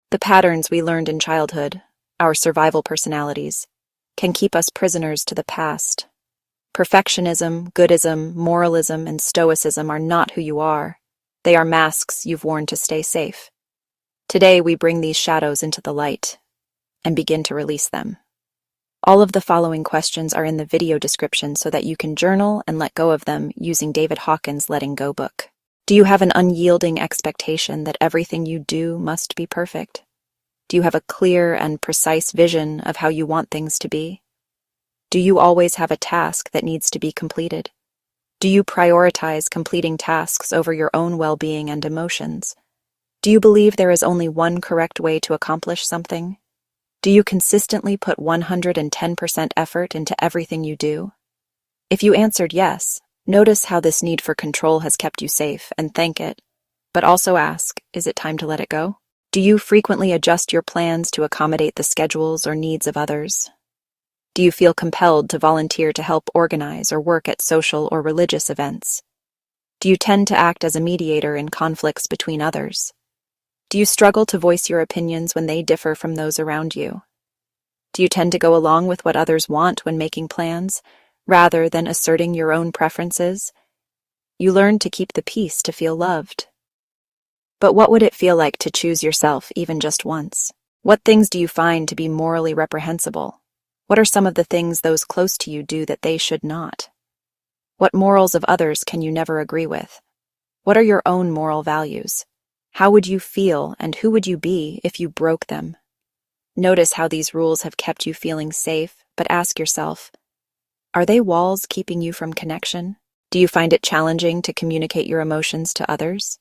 The patterns we learned in childhood, our survival personalities, can keep us prisoners to the past. Perfectionism, Goodism, Moralism, and Stoicism are not who you are. They are masks you've worn to stay safe. Today we bring these shadows into the light and begin to release them. All of the following questions are in the video description so that you can journal and let go of them using David Hawkins' Letting Go book. Do you have an unyielding expectation that everything you do must be perfect? Do you have a clear and precise vision of how you want things to be? Do you always have a task that needs to be completed? Do you prioritize completing tasks over your own well-being and emotions? Do you believe there is only one correct way to accomplish something? Do you consistently put 110% effort into everything you do? If you answered yes, notice how this need for control has kept you safe and thank it. But also ask, is it time to let it go? Do you frequently adjust your plans to accommodate the schedules or needs of others? Do you feel compelled to volunteer to help organize or work at social or religious events? Do you tend to act as a mediator in conflicts between others? Do you struggle to voice your opinions when they differ from those around you? Do you tend to go along with what others want when making plans, rather than asserting your own preferences? You learn to keep the peace to feel loved. But what would it feel like to choose yourself even just once? What things do you find to be morally reprehensible? What are some of the things those close to you do that they should not? What morals of others can you never agree with? What are your own moral values? How would you feel and who would you be if you broke them? Notice how these rules have kept you feeling safe, but ask yourself, are they walls keeping you from connection? Do you find it challenging to communicate your emotions to others?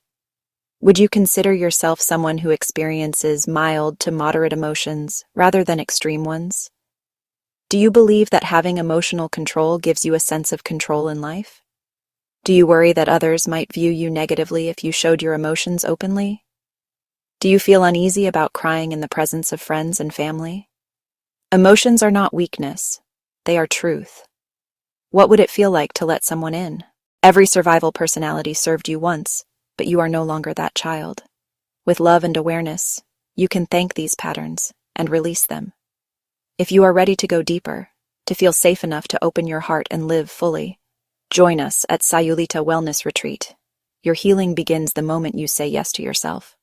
Would you consider yourself someone who experiences mild to moderate emotions rather than extreme ones? Do you believe that having emotional control gives you a sense of control in life? Do you worry that others might view you negatively if you showed your emotions openly? Do you feel uneasy about crying in the presence of friends and family? Emotions are not weakness, they are truth. What would it feel like to let someone in? Every survival personality served you once, but you are no longer that child. With love and awareness, you can thank these patterns and release them. If you are ready to go deeper, to feel safe enough to open your heart and live fully, join us at Sayulita Wellness Retreat. Your healing begins the moment you say yes to yourself.